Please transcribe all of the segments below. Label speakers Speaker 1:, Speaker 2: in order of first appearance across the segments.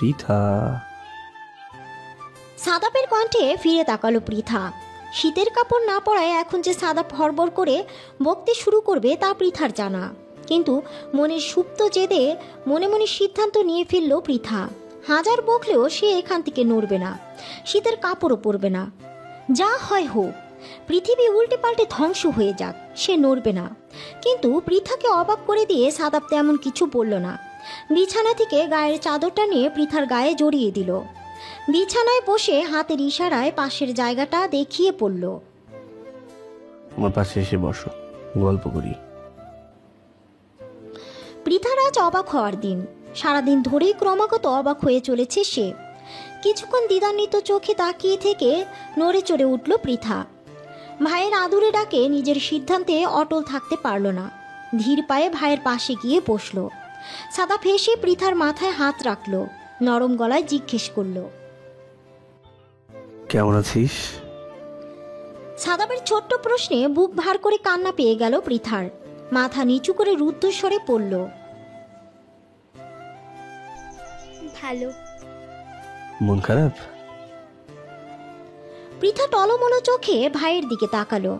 Speaker 1: পৃথা।
Speaker 2: সাদাপের কণ্ঠে ফিরে তাকালো পৃথা। শীতের কাপড় না পরায় এখন যে সাদাপ হড়বড় করে বকতে শুরু করবে তা পৃথার জানা, কিন্তু মনের সুপ্ত জেদে মনে মনে সিদ্ধান্ত নিয়ে ফেলল পৃথা। হাজার বকলেও সে এখান থেকে নড়বে না, শীতের কাপড়ও পরবে না। যা হয় হোক, পৃথিবী উল্টে পাল্টে ধ্বংস হয়ে যাক, সে নড়বে না। কিন্তু পৃথাকে অবাক করে দিয়ে সাদাপ তেমন কিছু বলল না। বিছানা থেকে গায়ের চাদরটা নিয়ে পৃথার গায়ে জড়িয়ে দিল। বিছানায় বসে হাতের ইশারায় পাশের জায়গাটা দেখিয়ে পড়ল।
Speaker 1: আমার পাশে এসে বসো, গল্প করি।
Speaker 2: পৃথার আজ অবাক হওয়ার দিন। সারাদিন ধরেই ক্রমাগত অবাক হয়ে চলেছে সে। কিছুক্ষণ দ্বিধান্বিত চোখে তাকিয়ে থেকে নড়ে চড়ে উঠল পৃথা। ভাইয়ের আদুরে ডাকে নিজের সিদ্ধান্তে অটল থাকতে পারল না। ধীর পায়ে ভাইয়ের পাশে গিয়ে বসল। সাদাপ হেসে পৃথার মাথায় হাত রাখল, নরম গলায় জিজ্ঞেস করল,
Speaker 1: কেমন আছিস?
Speaker 2: সাদাপের ছোট্ট প্রশ্নে বুক ভার করে কান্না পেয়ে গেল পৃথার। মাথা নিচু করে রুদ্ধস্বরে পড়ল,
Speaker 3: ভালো।
Speaker 1: মন খারাপ?
Speaker 2: পৃথা টলমলো চোখে ভাইয়ের দিকে তাকালো।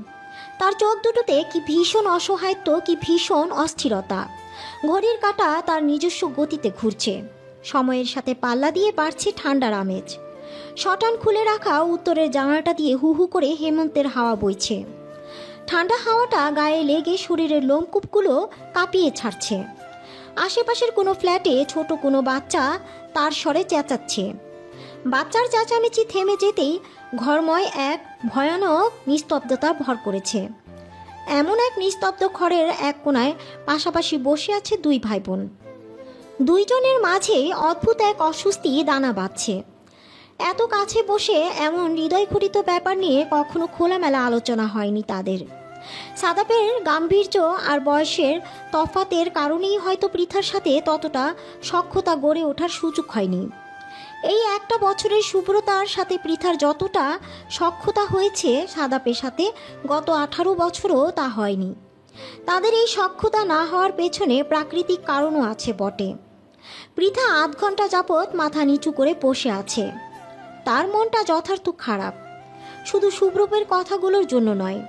Speaker 2: তার চোখ দুটোতে কি ভীষণ অসহায়ত্ব, কি ভীষণ অস্থিরতা। ঘড়ির কাঁটা তার নিজস্ব গতিতে ঘুরছে। সময়ের সাথে পাল্লা দিয়ে বাড়ছে ঠান্ডার আমেজ। শটান খুলে রাখা উত্তরের জানালাটা দিয়ে হু হু করে হেমন্তের হাওয়া বইছে। ঠান্ডা হাওয়াটা গায়ে লেগে শরীরের লোমকূপগুলো কাঁপিয়ে ছাড়ছে। আশেপাশের কোনো ফ্ল্যাটে ছোট কোনো বাচ্চা তার স্বরে চেঁচাচ্ছে। বাচ্চার চেঁচামেচি থেমে যেতেই ঘরময় এক ভয়ানক নিস্তব্ধতা ভর করেছে। এমন এক নিস্তব্ধ ঘরের এক কোণায় পাশাপাশি বসে আছে দুই ভাই বোন। দুইজনের মাঝেই অদ্ভুত এক অস্বস্তি দানা বাঁধছে। এত কাছে বসে এমন হৃদয়ঘটিত ব্যাপার নিয়ে কখনো খোলামেলা আলোচনা হয়নি তাদের। সাদাপের গাম্ভীর্য আর বয়সের তফাতের কারণেই হয়তো পৃথার সাথে ততটা সখ্যতা গড়ে ওঠার সুযোগ হয়নি। এই একটা বছরের শুভ্রতার সাথে পৃথার যতটা সখ্যতা হয়েছে, সাদাপের সাথে গত 18 বছরও তা হয়নি। তাদের এই সখ্যতা না হওয়ার পেছনে প্রাকৃতিক কারণও আছে বটে। পৃথা আধ ঘন্টা যাবৎ মাথা নিচু করে বসে আছে। তার মনটা যথার্থ খারাপ, শুধু সুব্রবের কথাগুলোর জন্য নয়।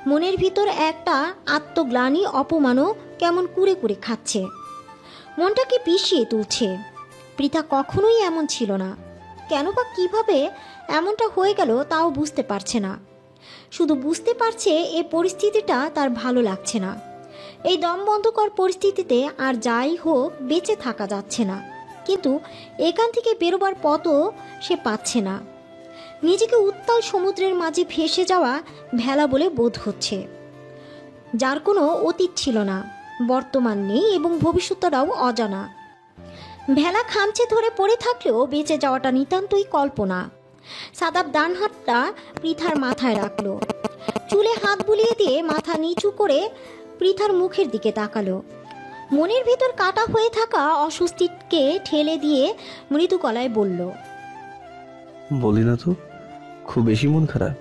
Speaker 2: মনের ভিতর একটা আত্মগ্লানি, অপমানও কেমন কুরে কুরে খাচ্ছে, মনটাকে পিষিয়ে তুলছে। পৃথা কখনোই এমন ছিল না। কেন বা কিভাবে এমনটা হয়ে গেল তাও বুঝতে পারছে না। শুধু বুঝতে পারছে এ পরিস্থিতিটা তার ভালো লাগছে না। এই দমবন্ধকর পরিস্থিতিতে আর যাই হোক বেঁচে থাকা যাচ্ছে না, কিন্তু এখান থেকে বেরোবার পথও সে পাচ্ছে না। নিজেকে উত্তাল সমুদ্রের মাঝে ভেসে যাওয়া ভেলা বলে বোধ হচ্ছে, যার কোনো অতীত ছিল না, বর্তমান নেই এবং ভবিষ্যৎটাও অজানা। ভেলা খামচে ধরে পড়ে থাকলেও বেঁচে যাওয়াটা নিতান্তই কল্পনা। সাদাপ ডান হাতটা পৃথার মাথায় রাখলো, চুলে হাত বুলিয়ে দিয়ে মাথা নিচু করে পৃথার মুখের দিকে তাকালো। মনের ভিতর কাটা হয়ে থাকা অস্বস্তিকে ঠেলে দিয়ে মৃদু গলায় বলল,
Speaker 1: বলি না তো, খুব বেশি মন খারাপ?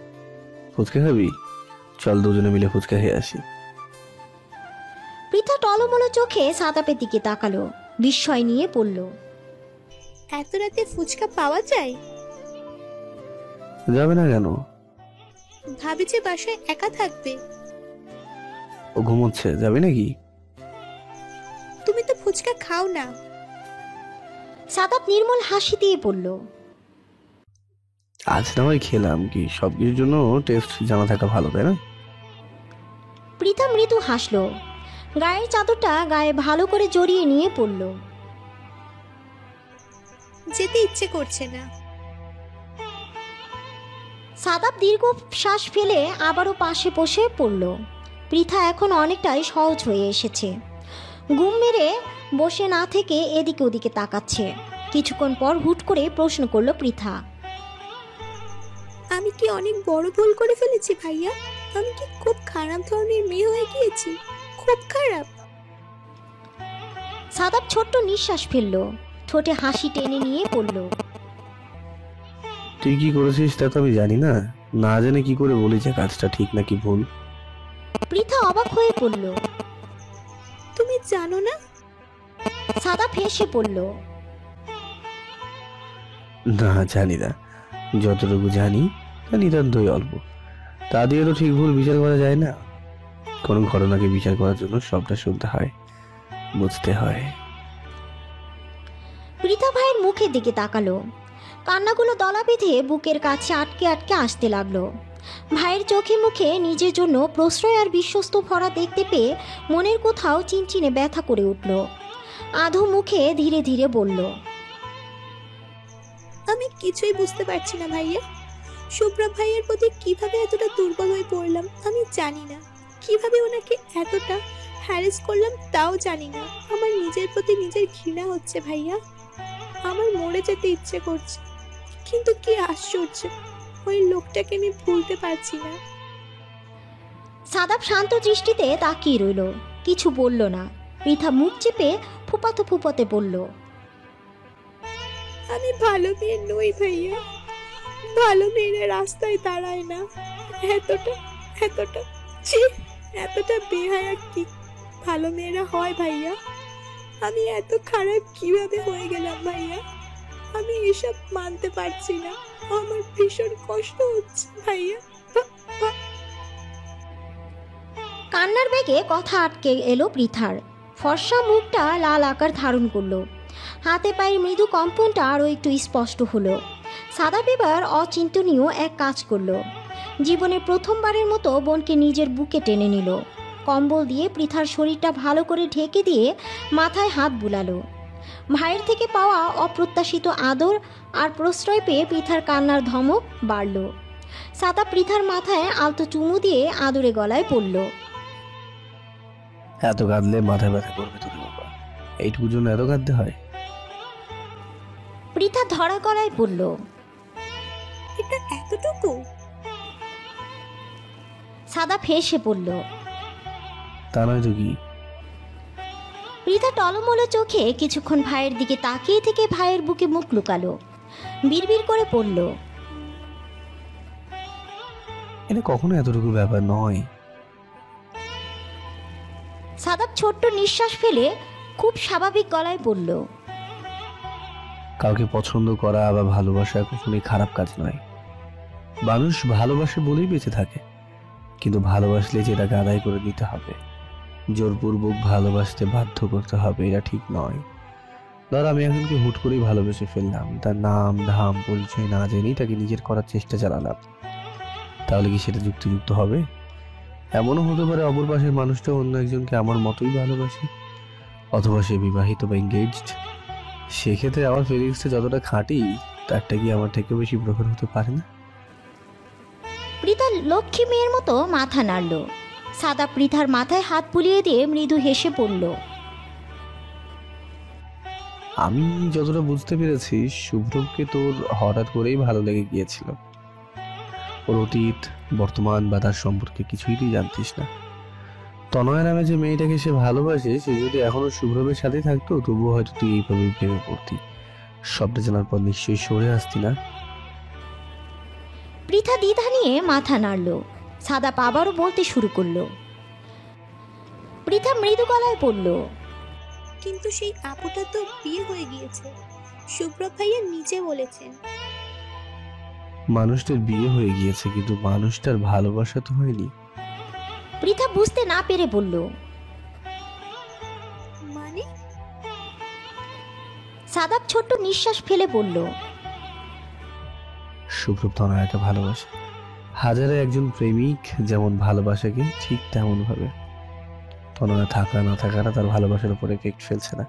Speaker 1: ফুচকা খাবি? চল দুজনে মিলে ফুচকা খেয়ে আসি।
Speaker 2: পৃথা টলমলো চোখে সাদাপের দিকে তাকালো, বিস্ময় নিয়ে পড়ল,
Speaker 3: এত রাতে ফুচকা পাওয়া যায়?
Speaker 1: যাবে না কেন?
Speaker 3: ভাবি যে বাসায় একা থাকবে।
Speaker 1: ও ঘুমোচ্ছে, যাবে নাকি?
Speaker 3: তুমি তো ফুচকা খাও না।
Speaker 2: সাদাপ নির্মল হাসি দিয়ে বলল,
Speaker 1: আজ না হয় খেলাম, কি সব কিছুর জন্য টেস্ট জানা থাকা ভালো, তাই না?
Speaker 2: পৃথা মৃদু হাসলো, গায়ের চাদরটা গায়ে ভালো করে জড়িয়ে নিয়ে পড়ল।
Speaker 3: যেতে ইচ্ছে করছে না।
Speaker 2: সাদাপ দীর্ঘ শ্বাস ফেলে আবারও পাশে বসে পড়ল। পৃথা এখন অনেকটাই সহজ হয়ে এসেছে। ঘুম মেরে বসে না থেকে এদিকে ওদিকে তাকাচ্ছে। কিছুক্ষণ পর হুট করে প্রশ্ন করল পৃথা,
Speaker 3: আমি কি অনেক বড় ভুল করে ফেলেছি ভাইয়া? আমি কি খুব খারাপ ধরনের মেয়ে হয়ে গিয়েছি? খুব খারাপ?
Speaker 2: সাদাপ ছোট্ট নিঃশ্বাস ফেলল, ঠোঁটে হাসি টেনে নিয়ে পড়ল,
Speaker 1: তুই কি করেছিস তা তো আমি জানি না, না জেনে কি করে বলি যে কাজটা ঠিক নাকি ভুল?
Speaker 2: পৃথা অবাক হয়ে পড়ল।
Speaker 3: তুমি জানো না?
Speaker 2: সাদাপ হেসে পড়ল,
Speaker 1: না, জানি না। যতটুকু জানি তা নিতান্তই অল্প। তা দিয়ে তো ঠিক ভুল বিচার করা যায় না। কোনো ঘটনাকে বিচার করার জন্য সবটা শুনতে হয়, বুঝতে হয়।
Speaker 2: পৃথা ভাইয়ের মুখের দিকে তাকালো। কান্নাগুলো দলা বেঁধে বুকের কাছে আটকে আটকে আসতে লাগলো। ভাইয়ের চোখে মুখে নিজের জন্য প্রশ্রয় আর বিশ্বস্ত ভরা দেখতে পেয়ে মনের কোথাও চিনচিনে ব্যথা করে উঠল। আধো মুখে ধীরে ধীরে বলল,
Speaker 3: আমি কিছুই বুঝতে পারছি না ভাইয়া। শুভ্র ভাইয়ের প্রতি কিভাবে এতটা দুর্বল হয়ে পড়লাম আমি জানি না। কিভাবে ওনাকে এতটা হ্যারেস করলাম তাও জানি না। আমার নিজের প্রতি নিজের ঘৃণা হচ্ছে ভাইয়া। আমার মরে যেতে ইচ্ছে করছে, কিন্তু কি আশ্চর্য, ওই লোকটাকে আমি ভুলতে পারছি না।
Speaker 2: সাদাব শান্ত দৃষ্টিতে তাকিয়ে রইল, কিছু বলল না। পৃথা মুখ চেপে ফুপাতে ফুপাতে বলল,
Speaker 3: আমি ভালো মেয়ে নই ভাইয়া। ভালো মেয়েরা রাস্তায় দাঁড়ায় না। এতটা এতটা ছি, এতটা বেহায়া কি ভালো মেয়েরা হয় ভাইয়া? আমি এত খারাপ কিভাবে হয়ে গেলাম ভাইয়া? আমি এসব মানতে পারছি না। আমার ভীষণ কষ্ট হচ্ছে ভাইয়া।
Speaker 2: কান্নার বেগে কথা আটকে এলো পৃথার। ফর্সা মুখটা লাল আকার ধারণ করলো। হাতে পায়ের মৃদু কম্পনটা আরও একটু স্পষ্ট হলো। সাদাব এবার অচিন্তনীয় এক কাজ করলো। জীবনের প্রথমবারের মতো বোনকে নিজের বুকে টেনে নিল। কম্বল দিয়ে পৃথার শরীরটা ভালো করে ঢেকে দিয়ে মাথায় হাত বুলালো। ভাইয়ের থেকে পাওয়া অপ্রত্যাশিত আদর আর প্রশ্রয় পেয়ে পৃথার কান্নার ধমক বাড়ল। সাদাব পৃথার মাথায় আলতো চুমু দিয়ে আদরে গলায় পড়ল,
Speaker 1: এত কাঁদলে মাথায় ব্যথা করবে তোর বাবা, এইটুকুর জন্য এত কাঁদতে হয়?
Speaker 2: পৃথা ধরা গলায় বলল,
Speaker 3: এটা এতটুকু?
Speaker 2: সাদাব হেসে পড়ল।
Speaker 1: তা নয় তো কি?
Speaker 2: পৃথা টলমলো চোখে কিছুক্ষণ ভাইয়ের দিকে তাকিয়ে থেকে ভাইয়ের বুকে মুখ লুকালো। বিড়বিড় করে পড়ল,
Speaker 1: এটা কখনো এতটুকু ব্যাপার নয়।
Speaker 2: সাদাব ছোট্ট নিঃশ্বাস ফেলে খুব স্বাভাবিক গলায় বলল,
Speaker 1: কাউকে পছন্দ করা বা ভালোবাসা কখনোই খারাপ কাজ নয়। মানুষ ভালোবাসে বলেই বেঁচে থাকে, কিন্তু ভালোবাসলে যেটাকে আদায় করে দিতে হবে, জোরপূর্বক ভালোবাসতে বাধ্য করতে হবে, এটা ঠিক নয়। ধর আমি একজনকে হুট করেই ভালোবেসে ফেললাম, তার নাম ধাম পরিচয় না জেনেই তাকে নিজের করার চেষ্টা চালালাম, তাহলে কি সেটা যুক্তিযুক্ত হবে? এমনও হতে পারে অপর পাশের মানুষটা অন্য একজনকে আমার মতোই ভালোবাসে, অথবা সে বিবাহিত বা এঙ্গেজড। সেক্ষেত্রে আমার ফিলিংসটা যতটা খাঁটি তারটা কি আমার থেকে বেশি প্রখর হতে পারে না?
Speaker 2: পৃথা লক্ষ্মী মেয়ের মতো মাথা নাড়ল। সাদাব পৃথার মাথায় হাত বুলিয়ে দিয়ে মৃদু হেসে পড়ল,
Speaker 1: আমি যতটা বুঝতে পেরেছি, শুভ্রকে তোর হঠাৎ করেই ভালো লেগে গিয়েছিল। ওর অতীত বর্তমান বা তার সম্পর্কে কিছুই তুই জানতিস না। তনয়া নামে যে মেয়েটাকে সে ভালোবাসে, সে যদি এখনো শুভ্রবের সাথে থাকতো তবুও হয়তো তুই এইভাবেই ভেবে পড়তি। সবটা জানার পর নিশ্চয়ই সরে আসতি না।
Speaker 2: পৃথা দ্বিধা নিয়ে মাথা নাড়ল। সাদাব আবারও বলতে শুরু করলো। পৃথা মৃদু গলায় পড়ল,
Speaker 3: কিন্তু সেই আপুটা তো বিয়ে হয়ে গিয়েছে, শুভ্র ভাইয়া নিজে বলেছেন।
Speaker 1: মানুষটার বিয়ে হয়ে গিয়েছে, কিন্তু মানুষটার ভালোবাসা তো হয়নি।
Speaker 2: পৃথা বুঝতে না পেরে বলল,
Speaker 3: মানে?
Speaker 2: সাদাব ছোট্ট নিঃশ্বাস ফেলে বলল,
Speaker 1: শুভ্র তনয়াকে ভালোবাসে। হাজারে একজন প্রেমিক যেমন ভালোবাসাকে, ঠিক তেমন ভাবে তনয়া থাকা না থাকাটা তার ভালোবাসার উপর এফেক্ট ফেলছে না।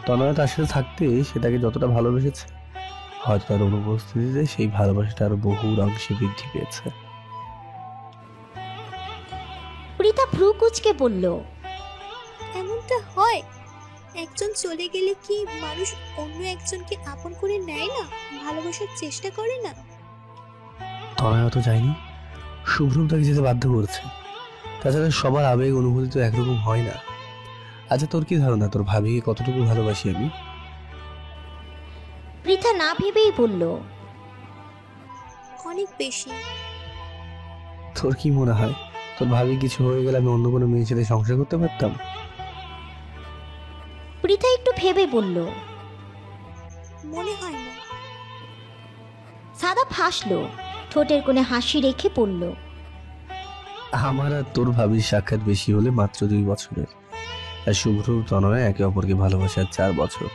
Speaker 1: তনয়া তার সাথে থাকতে সে তাকে যতটা ভালোবেসেছে, হয়তো তার অনুপস্থিতিতে সেই ভালোবাসাটা আরো বহুর অংশে বৃদ্ধি পেয়েছে।
Speaker 2: পৃথা ভ্রু কুচকে বলল,
Speaker 3: এমনটা হয়? একজন চলে গেলে কি মানুষ অন্য একজনকে আপন করে নেয় না, ভালোবাসার চেষ্টা করে না?
Speaker 1: তনয়া তো যায়নি, শুভ্র তাকে যেতে বাধ্য করছে। তাছাড়া সবার আবেগ অনুভূতি তো একরকম হয় না। আচ্ছা, তোর কি ধারণা তোর ভাবিকে কতটুকু ভালোবাসি আমি?
Speaker 2: পৃথা না ভেবেই বলল,
Speaker 3: অনেক বেশি।
Speaker 1: তোর কি মনে হয় তোর ভাবি কিছু হয়ে গেলে আমি অন্য কোনো মেয়ের সাথে সংসার করতে পারতাম?
Speaker 2: পৃথা একটু ভেবে বলল,
Speaker 3: মনে হয় না।
Speaker 2: সাদাব হাসলো, ঠোঁটের কোণে হাসি রেখে পড়ল,
Speaker 1: আমার আর তোর ভাবির সাক্ষাৎ বেশি হলে মাত্র 2 বছরের, আর শুভ্র তনয় একে অপরকে ভালোবাসে আর 4 বছর।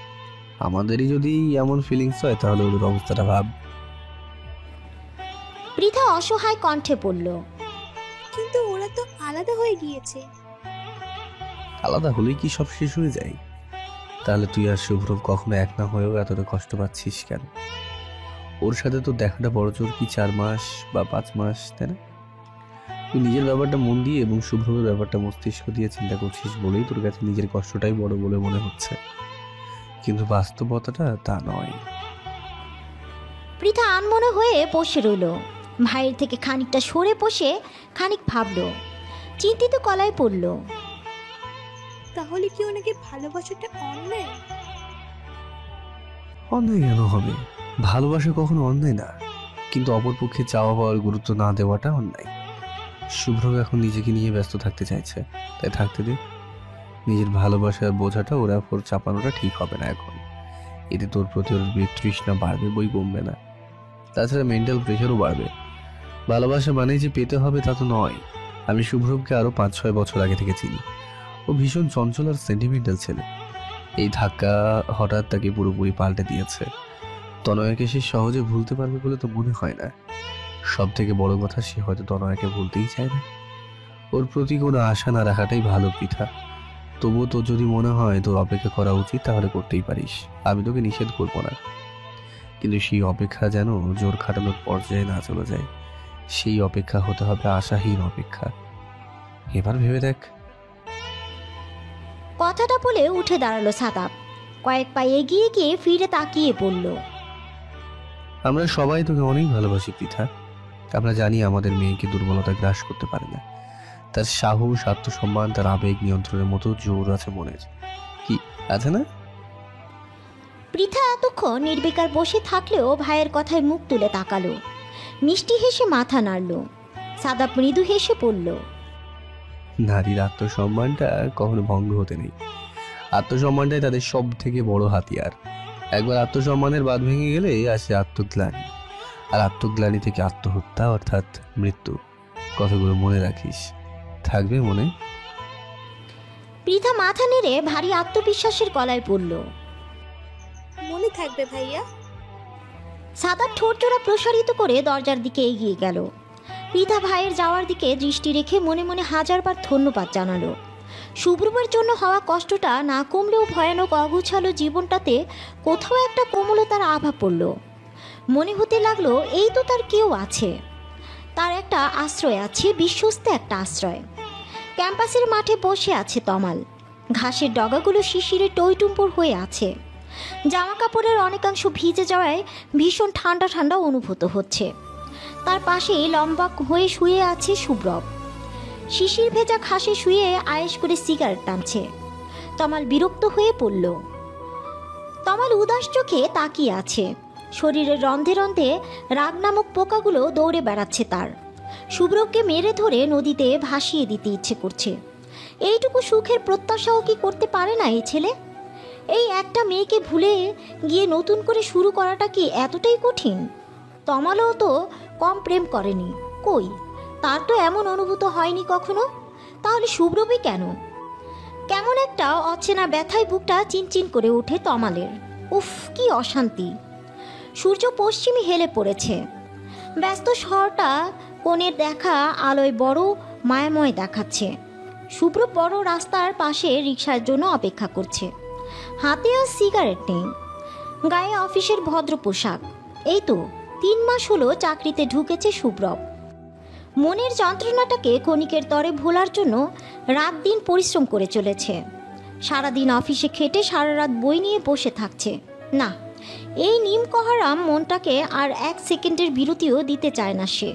Speaker 1: আমাদেরই যদি এমন ফিলিংস হয় তাহলে ওদের অবস্থাটা ভাব।
Speaker 2: পৃথা অসহায় কণ্ঠে পড়ল,
Speaker 3: কিন্তু ওরা তো আলাদা হয়ে গিয়েছে।
Speaker 1: আলাদা হলেই কি সব শেষ হয়ে যায়? তাহলে তুই আর শুভ্র কখনো এক না হয়েও এতটা কষ্ট পাচ্ছিস কেন? ওর সাথে তো দেখাটা বড় জোর কি 4 মাস বা 5 মাস, তাই না? তুই নিজের ব্যাপারটা মন দিয়ে এবং শুভ্রমের ব্যাপারটা মস্তিষ্ক দিয়ে চিন্তা করছিস বলেই তোর কাছে নিজের কষ্টটাই বড় বলে মনে হচ্ছে, কিন্তু বাস্তবতাটা তা নয়।
Speaker 2: পৃথা আনমনে হয়ে বসে রইল। ভাইয়ের থেকে খানিকটা সরে বসে খানিক ভাবল, চিন্তিত গলায় পড়ল,
Speaker 3: তাহলে কি ওনাকে ভালোবাসাটা অন্যায়?
Speaker 1: অন্যায় কেন হবে? ভালোবাসা কখনো অন্যায় না, কিন্তু অপরপক্ষে চাওয়া পাওয়ার গুরুত্ব না দেওয়াটা অন্যায়। শুভ্র এখন নিজেকে নিয়ে ব্যস্ত থাকতে চাইছে, তাই থাকতে দে। নিজের ভালোবাসার বোঝাটা ওরা ওপর চাপানোটা ঠিক হবে না এখন। এতে তোর প্রতি ওর বিতৃষ্ণা বাড়বে, বই কমবে না। তাছাড়া মেন্টাল প্রেশারও বাড়বে। ভালোবাসা মানেই যে পেতে হবে তা তো নয়। আমি শুভ্রমকে আরো 5-6 বছর আগে থেকে চিনি। ও ভীষণ চঞ্চল আর সেন্টিমেন্টাল ছেলে। এই ধাক্কা হঠাৎ তাকে পুরোপুরি পাল্টে দিয়েছে। তনয়াকে সে সহজে ভুলতে পারবে বলে তো মনে হয় না। সব থেকে বড় কথা, সে হয়তো তনয়াকে ভুলতেই চায় না। ওর প্রতি কোনো আশা না রাখাটাই ভালো পৃথা। তবুও তোর যদি মনে হয় তোর অপেক্ষা করা উচিত, তাহলে করতেই পারিস, আমি তোকে নিষেধ করবো না। কিন্তু সেই অপেক্ষা যেন জোর খাটানোর পর্যায়ে না চলে যায়। সেই অপেক্ষা হতে হবে আশাহীন অপেক্ষা। এবার ভেবে দেখ।
Speaker 2: কথাটা বলে উঠে দাঁড়ালো সাদাব। কয়েক পা এগিয়ে গিয়ে ফিরে তাকিয়ে পড়ল,
Speaker 1: আমরা সবাই তোকে অনেক ভালোবাসি পৃথা। আমরা জানি আমাদের মেয়েকে দুর্বলতা গ্রাস করতে পারে না। তার সাহস, আত্মসম্মান, তার আবেগ নিয়ন্ত্রণের মতো জোর আছে মনের, কি আছে না?
Speaker 2: পৃথা এতক্ষণ নির্বিকার বসে থাকলেও ভাইয়ের কথায় মুখ তুলে তাকালো, মিষ্টি হেসে মাথা নাড়ল। সাদাব মৃদু হেসে পড়ল,
Speaker 1: নারীর আত্মসম্মানটা কখনো ভঙ্গ হতে নেই। আত্মসম্মানটাই তাদের সব থেকে বড় হাতিয়ার। একবার আত্মসম্মানের বাঁধ ভেঙে গেলে আসে আত্মগ্লানি, আর আত্মগ্লানি থেকে আত্মহত্যা অর্থাৎ মৃত্যু। কথাগুলো মনে রাখিস, থাকবে মনে।
Speaker 2: পৃথা মাথা নেড়ে ভারী আত্মবিশ্বাসের গলায় পড়ল,
Speaker 3: মনে থাকবে ভাইয়া।
Speaker 2: সাদাব ঠোঁট জোড়া প্রসারিত করে দরজার দিকে এগিয়ে গেল। পৃথা ভাইয়ের যাওয়ার দিকে দৃষ্টি রেখে মনে মনে হাজারবার ধন্যবাদ জানালো। শুভ্রমের জন্য হওয়া কষ্টটা না কমলেও ভয়ানক অগুছালো জীবনটাতে কোথাও একটা কোমলতার আভা পড়ল। মনে হতে লাগলো এই তো তার কেউ আছে, তার একটা আশ্রয় আছে, বিশ্বস্ত একটা আশ্রয়। ক্যাম্পাসের মাঠে বসে আছে তমাল। ঘাসের ডগাগুলো শিশিরে টইটুম্বর হয়ে আছে। জামা কাপড়ের অনেকাংশ ভিজে যাওয়ায় ভীষণ ঠান্ডা ঠান্ডা অনুভূত হচ্ছে। তার পাশেই লম্বা হয়ে শুয়ে আছে সুব্রব। শিশির ভেজা ঘাসে শুয়ে আয়েশ করে সিগারেট টানছে। তমাল বিরক্ত হয়ে পড়ল। তমাল উদাস চোখে তাকিয়ে আছে। শরীরের রন্ধে রন্ধে রাগ নামক পোকাগুলো দৌড়ে বেড়াচ্ছে তার। শুভ্রকে মেরে ধরে নদীতে ভাসিয়ে দিতে ইচ্ছে করছে। এইটুকু সুখের প্রত্যাশাও কি করতে পারে না এই ছেলে? এই একটা মেয়েকে ভুলে গিয়ে নতুন করে শুরু করাটা কি এতটাই কঠিন? তমালও তো কম প্রেম করেনি, কই তার তো এমন অনুভূত হয়নি কখনো। তাহলে শুভ্রবী কেন? কেমন একটা অচেনা ব্যথায় বুকটা চিনচিন করে ওঠে তমালের। উফ, কি অশান্তি! সূর্য পশ্চিমে হেলে পড়েছে। ব্যস্ত শহরটা কোণের দেখা আলোয় বড় মায়াময় দেখাচ্ছে। শুভ্র বড় রাস্তার পাশে রিকশার জন্য অপেক্ষা করছে। হাতে আর সিগারেট নেই, গায়ে অফিসের ভদ্র পোশাক। এই তো 3 মাস হলো চাকরিতে ঢুকেছে শুভ্রব। মনের যন্ত্রণাটাকে ক্ষণিকের তরে ভোলার জন্য রাত দিন পরিশ্রম করে চলেছে। সারাদিন অফিসে খেটে সারা রাত বই নিয়ে বসে থাকছে। না, এই নিমকহারাম মনটাকে আর 1 সেকেন্ডের বিরতিও দিতে চায় না সে।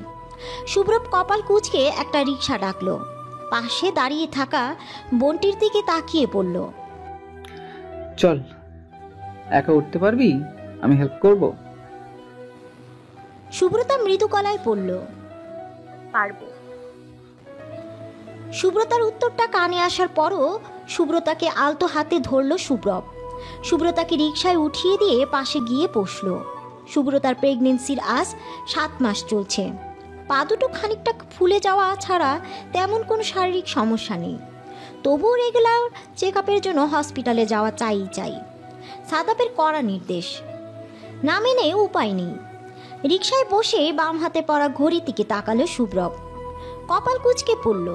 Speaker 2: শুভ্রব কপাল কুঁচকে একটা রিকশা ডাকলো। পাশে দাঁড়িয়ে থাকা বোনটির দিকে তাকিয়ে বলল,
Speaker 4: চল, একা উঠতে পারবি? আমি হেল্প করব।
Speaker 2: সুব্রতা মৃদু গলায় পড়ল,
Speaker 3: পারবো।
Speaker 2: সুব্রতার উত্তরটা কানে আসার পরও সুব্রতাকে আলতো হাতে ধরল সুব্রব। সুব্রতাকে রিকশায় উঠিয়ে দিয়ে পাশে গিয়ে বসল। সুব্রতার প্রেগনেন্সির আজ 7 মাস চলছে। পা দুটো খানিকটা ফুলে যাওয়া ছাড়া তেমন কোনো শারীরিক সমস্যা নেই। তবুও রেগুলার চেক আপের জন্য হসপিটালে যাওয়া চাই। সাদাপের কড়া নির্দেশ, না মেনে উপায় নেই। রিকশায় বসে বাম হাতে পড়া ঘড়ির দিকে তাকালো সুব্রব। কপাল কুঁচকে পড়ল।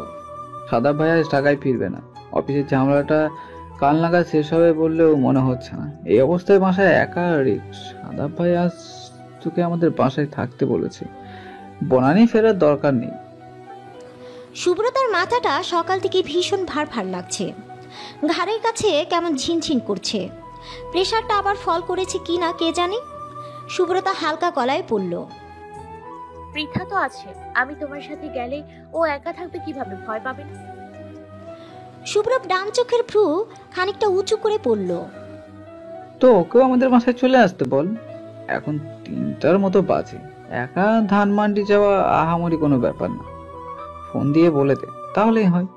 Speaker 4: সাদা ভাই আজ ঢাকায় ফিরবে না। অফিসের ঝামেলাটা কাল নাগাদ শেষ হবে বললেও মনে হচ্ছে না। এই অবস্থায় বাসায় একা রিক্স। সাদা ভাই আজ তোকে আমাদের বাসায় থাকতে বলেছে। বনানি ফেরার দরকার নেই।
Speaker 2: সুব্রতার মাথাটা সকাল থেকে ভীষণ ভার লাগছে। ঘাড়ের কাছে কেমন ঝিনঝিন করছে। প্রেশারটা আবার ফল করেছে কি না কে জানে। সুব্রতা হালকা গলায় পড়ল,
Speaker 5: পৃথা তো আছে, আমি তোমার সাথে গেলে ও একা থাকবে কিভাবে? ভয় পাবে না?
Speaker 2: সুব্রব ডান চোখের ভ্রু খানিকটা উঁচু করে পড়ল।
Speaker 4: তো ওকেও আমাদের বাসায় চলে আসতে বল। এখন 3টার মতো বাজে। একা ধান মান্ডি যাওয়া আহামরি কোনো ব্যাপার না। ফোন দিয়ে বলে দে, তাহলেই হয়।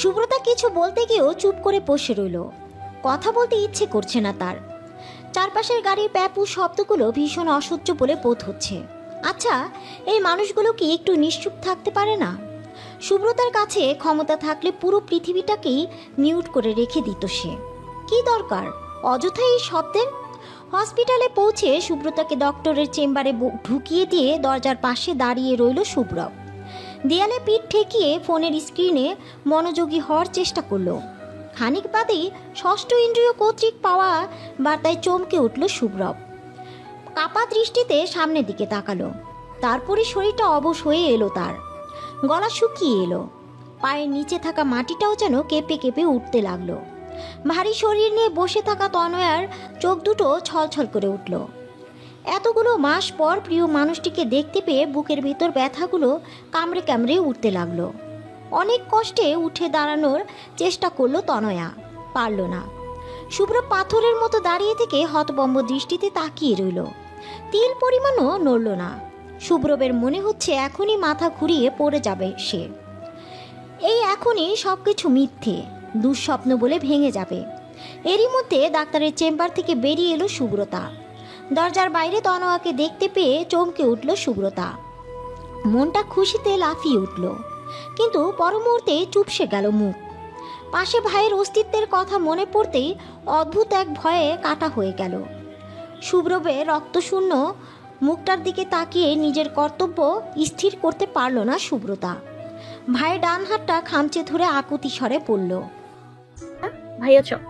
Speaker 2: সুব্রতা কিছু বলতে গিয়েও চুপ করে বসে রইল। কথা বলতে ইচ্ছে করছে না তার। চারপাশের গাড়ির প্যাপু শব্দগুলো ভীষণ অসহ্য বলে বোধ হচ্ছে। আচ্ছা, এই মানুষগুলো কি একটু নিশ্চুপ থাকতে পারে না? সুব্রতার কাছে ক্ষমতা থাকলে পুরো পৃথিবীটাকেই মিউট করে রেখে দিত সে। কি দরকার অযথা এই শব্দের? হসপিটালে পৌঁছে সুব্রতাকে ডক্টরের চেম্বারে ঢুকিয়ে দিয়ে দরজার পাশে দাঁড়িয়ে রইল সুব্রব। দেয়ালে পিঠ ঠেকিয়ে ফোনের স্ক্রিনে মনোযোগী হওয়ার চেষ্টা করলো। খানিক বাদেই ষষ্ঠ ইন্দ্রিয় কর্তৃক পাওয়া বার্তায় চমকে উঠল সুব্রব। কাপা দৃষ্টিতে সামনের দিকে তাকালো। তারপরে শরীরটা অবশ হয়ে এলো তার। গলা শুকিয়ে এলো। পায়ের নিচে থাকা মাটিটাও যেন কেঁপে কেঁপে উঠতে লাগলো। ভারী শরীর নিয়ে বসে থাকা তনয়ার চোখ দুটো ছলছল করে উঠল। এতগুলো মাস পর প্রিয় মানুষটিকে দেখতে পেয়ে বুকের ভিতর ব্যথাগুলো কামড়ে কামড়ে উঠতে লাগলো। অনেক কষ্টে উঠে দাঁড়ানোর চেষ্টা করলো তনয়া, পারল না। শুভ্র পাথরের মতো দাঁড়িয়ে থেকে হতবম্ব দৃষ্টিতে তাকিয়ে রইল। তিল পরিমাণও নড়ল না। শুভ্রবের মনে হচ্ছে এখনই মাথা ঘুরিয়ে পড়ে যাবে সে। এই এখনই সব কিছু মিথ্যে, দুঃস্বপ্ন বলে ভেঙে যাবে। এরই মধ্যে ডাক্তারের চেম্বার থেকে বেরিয়ে এলো সুব্রতা। দরজার বাইরে তনয়াকে দেখতে পেয়ে চমকে উঠল সুব্রতা। মনটা খুশিতে লাফিয়ে উঠল, কিন্তু পর মুহূর্তে চুপসে গেল মুখ। পাশে ভাইয়ের অস্তিত্বের কথা মনে পড়তেই অদ্ভুত এক ভয়ে কাটা হয়ে গেল। সুব্রবের রক্তশূন্য মুখটার দিকে তাকিয়ে নিজের কর্তব্য স্থির করতে পারল না সুব্রতা। ভাইয়ের ডান হাতটা খামচে ধরে আকুতি স্বরে পড়ল,
Speaker 5: ভাইয়া চল।